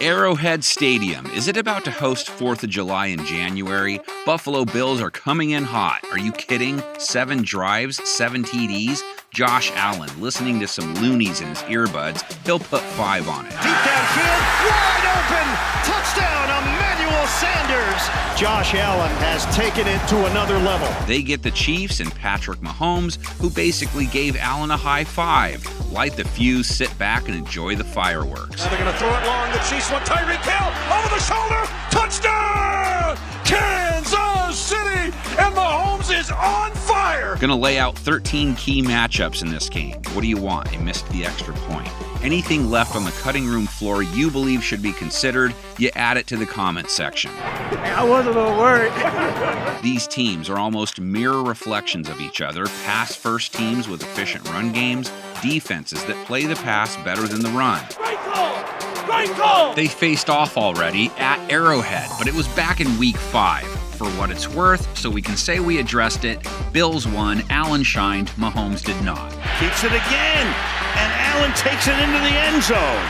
Arrowhead Stadium. Is it about to host 4th of July in January? Buffalo Bills are coming in hot. Are you kidding? 7 drives, 7 TDs? Josh Allen, listening to some loonies in his earbuds, he'll put 5 on it. Deep downfield, wide open, touchdown, Emmanuel Sanders. Josh Allen has taken it to another level. They get the Chiefs and Patrick Mahomes, who basically gave Allen a high five. Light the fuse, sit back, and enjoy the fireworks. Now they're going to throw it long. The Chiefs want Tyreek Hill over the shoulder. Touchdown! Kansas City! And Mahomes is on fire! Gonna lay out 13 key matchups in this game. What do you want? They missed the extra point. Anything left on the cutting room floor you believe should be considered, you add it to the comment section. I was a little worried. These teams are almost mirror reflections of each other, pass-first teams with efficient run games, defenses that play the pass better than the run. Great call! Great call! They faced off already at Arrowhead, but it was back in week 5. For what it's worth, so we can say we addressed it, Bills won, Allen shined, Mahomes did not. Keeps it again, and Allen takes it into the end zone.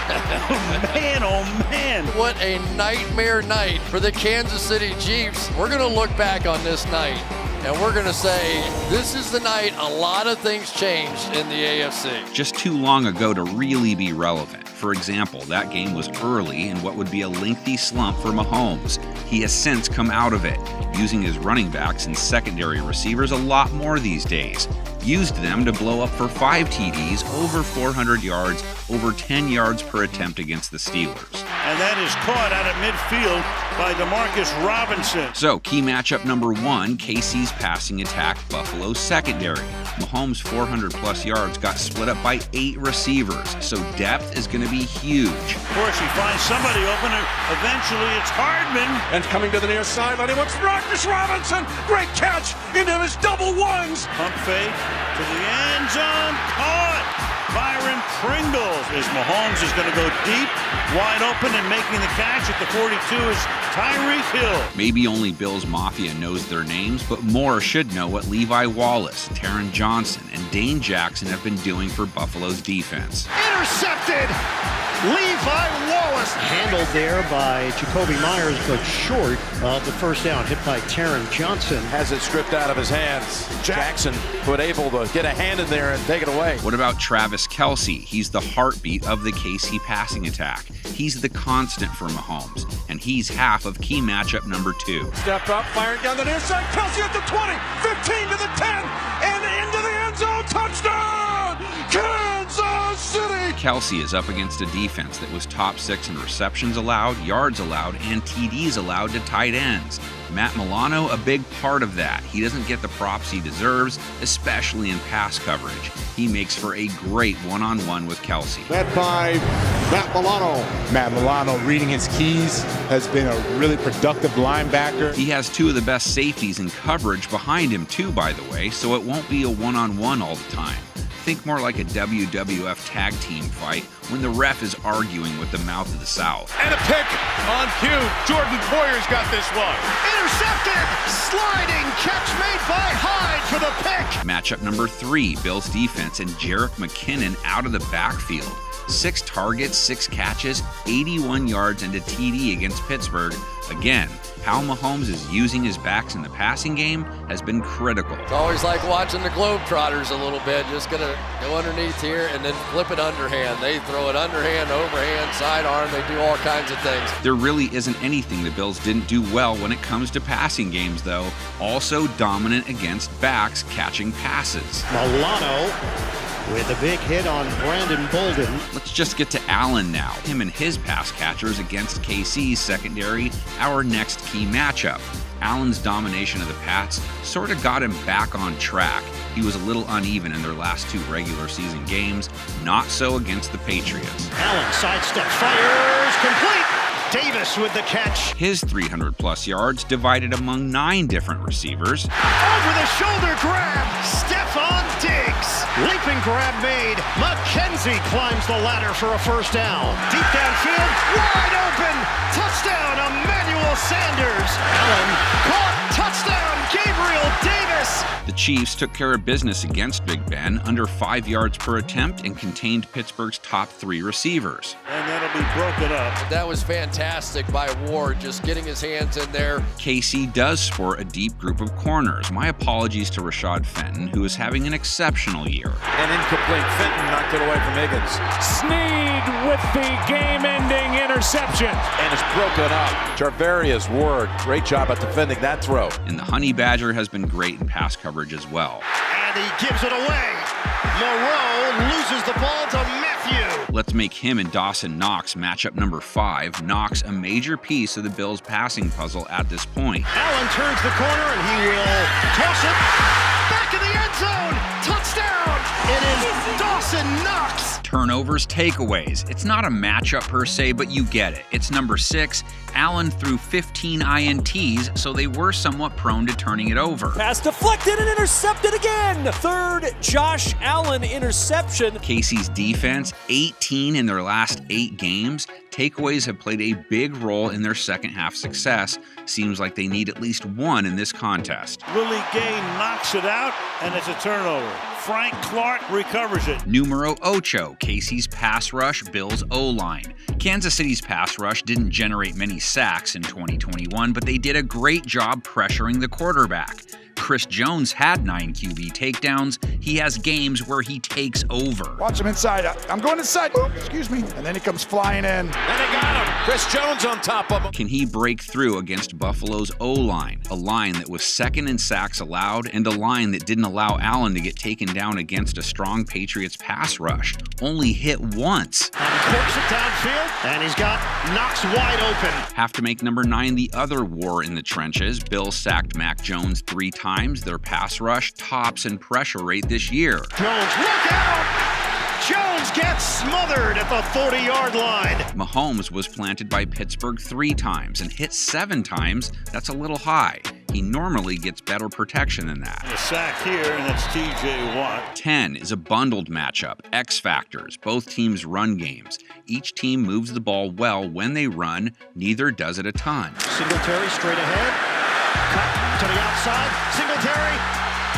Oh man. What a nightmare night for the Kansas City Chiefs. We're going to look back on this night, and we're going to say this is the night a lot of things changed in the AFC. Just too long ago to really be relevant. For example, that game was early in what would be a lengthy slump for Mahomes. He has since come out of it, using his running backs and secondary receivers a lot more these days. Used them to blow up for 5 TDs, over 400 yards, over 10 yards per attempt against the Steelers. And that is caught out of midfield by DeMarcus Robinson. So, key matchup number 1, KC's passing attack, Buffalo's secondary. Mahomes' 400-plus yards got split up by 8 receivers, so depth is going to be huge. Of course, he finds somebody open, and eventually it's Hardman. And coming to the near sideline, he wants Marcus Robinson. Great catch into his double ones. Pump fake to the end zone, caught. Byron Pringles as Mahomes is going to go deep, wide open, and making the catch at the 42 is Tyreek Hill. Maybe only Bills Mafia knows their names, but more should know what Levi Wallace, Taron Johnson, and Dane Jackson have been doing for Buffalo's defense. Intercepted! Levi Wallace handled there by Jacoby Myers, but short of the first down. Hit by Taron Johnson. Has it stripped out of his hands. Jackson was able to get a hand in there and take it away. What about Travis Kelce? He's the heartbeat of the KC passing attack. He's the constant for Mahomes, and he's half of key matchup number 2. Step up, firing down the near side. Kelce at the 20, 15 to the 10, and into the end zone. Touchdown! Kansas City! Kelce is up against a defense that was top 6 in receptions allowed, yards allowed, and TDs allowed to tight ends. Matt Milano, a big part of that. He doesn't get the props he deserves, especially in pass coverage. He makes for a great one-on-one with Kelce. Led by Matt Milano. Matt Milano, reading his keys, has been a really productive linebacker. He has 2 of the best safeties in coverage behind him too, by the way, so it won't be a one-on-one all the time. Think more like a WWF tag team fight when the ref is arguing with the mouth of the South. And a pick on cue. Jordan Poyer's got this one. Intercepted! Sliding catch made by Hyde for the pick! Matchup number 3, Bills defense and Jerick McKinnon out of the backfield. 6 targets, 6 catches, 81 yards, and a TD against Pittsburgh. Again, how Mahomes is using his backs in the passing game has been critical. It's always like watching the Globetrotters a little bit. Just going to go underneath here and then flip it underhand. They throw it underhand, overhand, sidearm. They do all kinds of things. There really isn't anything the Bills didn't do well when it comes to passing games, though. Also dominant against backs catching passes. Milano with a big hit on Brandon Bolden. Let's just get to Allen now. Him and his pass catchers against KC's secondary, our next key matchup. Allen's domination of the Pats sort of got him back on track. He was a little uneven in their last 2 regular season games, not so against the Patriots. Allen sidestep, fires, complete! Davis with the catch. His 300-plus yards divided among 9 different receivers. Over the shoulder grab, Stephon Diggs. Leaping grab made. McKenzie climbs the ladder for a first down. Deep downfield, wide open. Touchdown, Emmanuel Sanders. Allen caught, Touchdown, Gabriel Davis! The Chiefs took care of business against Big Ben, under 5 yards per attempt, and contained Pittsburgh's top 3 receivers. And that'll be broken up. That was fantastic by Ward, just getting his hands in there. KC does sport a deep group of corners. My apologies to Rashad Fenton, who is having an exceptional year. And incomplete. Fenton knocked it away from Higgins. Snead with the game-ending interception. And it's broken up. Charvarius Ward, great job at defending that throw. And the Honey Badger has been great in pass coverage as well. And he gives it away. Moreau loses the ball to Matthew. Let's make him and Dawson Knox matchup number 5. Knox, a major piece of the Bills' passing puzzle at this point. Allen turns the corner and he will toss it back in the end zone. Touchdown! It is Dawson Knox. Turnovers, takeaways. It's not a matchup per se, but you get it. It's number 6. Allen threw 15 INTs, so they were somewhat prone to turning it over. Pass deflected and intercepted again. Third Josh Allen interception. KC's defense, 18 in their last 8 games. Takeaways have played a big role in their second half success. Seems like they need at least one in this contest. Willie Gay knocks it out, and it's a turnover. Frank Clark recovers it. Numero ocho, KC's pass rush, Bills' O-line. Kansas City's pass rush didn't generate many sacks in 2021, but they did a great job pressuring the quarterback. Chris Jones had 9 QB takedowns. He has games where he takes over. Watch him inside. I'm going inside. Oops, excuse me. And then he comes flying in. And they got him. Chris Jones on top of him. Can he break through against Buffalo's O-line? A line that was second in sacks allowed and a line that didn't allow Allen to get taken down against a strong Patriots pass rush. Only hit once. And he corks it downfield, and he's got Knox wide open. Have to make number 9 the other war in the trenches. Bills sacked Mac Jones 3 times. Their pass rush tops in pressure rate this year. Jones, look out! Jones gets smothered at the 40-yard line. Mahomes was planted by Pittsburgh 3 times and hit 7 times. That's a little high. He normally gets better protection than that. A sack here, and that's TJ Watt. 10 is a bundled matchup. X factors, both teams run games. Each team moves the ball well when they run, neither does it a ton. Singletary straight ahead. Cut to the outside. Singletary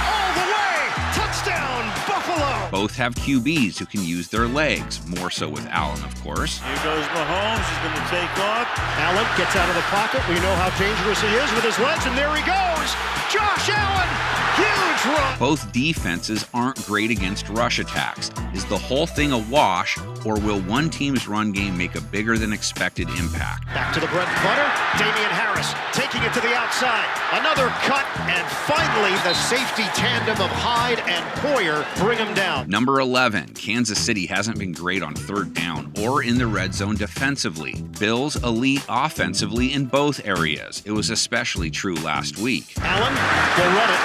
all the way. Touchdown, Buffalo. Both have QBs who can use their legs, more so with Allen, of course. Here goes Mahomes. He's going to take off. Allen gets out of the pocket. We know how dangerous he is with his legs, and there he goes. Josh Allen, huge run. Both defenses aren't great against rush attacks. Is the whole thing a wash, or will one team's run game make a bigger than expected impact? Back to the bread and butter. Damian Harris taking it to the outside. Another cut, and finally the safety tandem of Hyde and Poyer bring him down. Number 11, Kansas City hasn't been great on 3rd down or in the red zone defensively. Bills elite offensively in both areas. It was especially true last week. Allen will run it.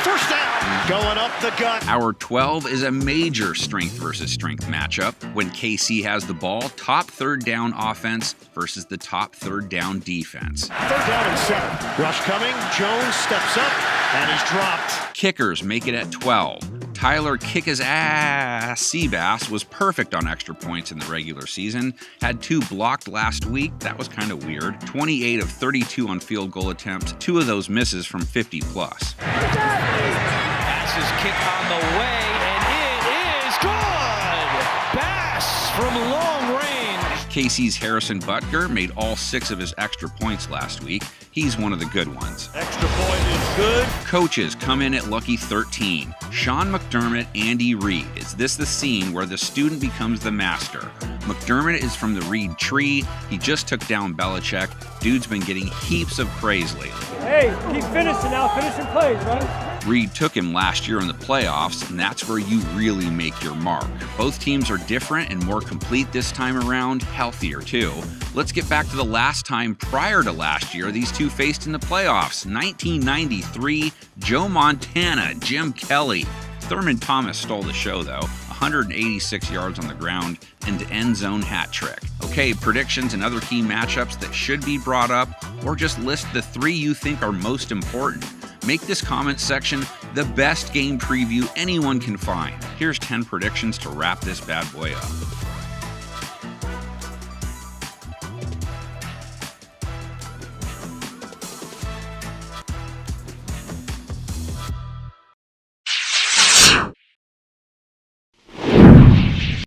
First down, going up the gut. Our 12 is a major strength versus strength matchup. When KC has the ball, top 3rd down offense versus the top 3rd down defense. 3rd down and 7. Rush coming. Jones steps up, and he's dropped. Kickers make it at 12. Tyler Kick-His-Ass Seabass was perfect on extra points in the regular season. Had 2 blocked last week. That was kind of weird. 28 of 32 on field goal attempts. 2 of those misses from 50 plus. Pass is kicked on the way, and it is good. Bass from long range. KC's Harrison Butker made all 6 of his extra points last week. He's one of the good ones. Extra point is good. Coaches come in at lucky 13. Sean McDermott, Andy Reid. Is this the scene where the student becomes the master? McDermott is from the Reid tree. He just took down Belichick. Dude's been getting heaps of praise lately. Hey, keep finishing now. Finishing plays, right? Reid took him last year in the playoffs, and that's where you really make your mark. Both teams are different and more complete this time around, healthier too. Let's get back to the last time prior to last year these two faced in the playoffs. 1993, Joe Montana, Jim Kelly. Thurman Thomas stole the show though. 186 yards on the ground and end zone hat trick. Okay, predictions and other key matchups that should be brought up, or just list the 3 you think are most important. Make this comment section the best game preview anyone can find. Here's 10 predictions to wrap this bad boy up.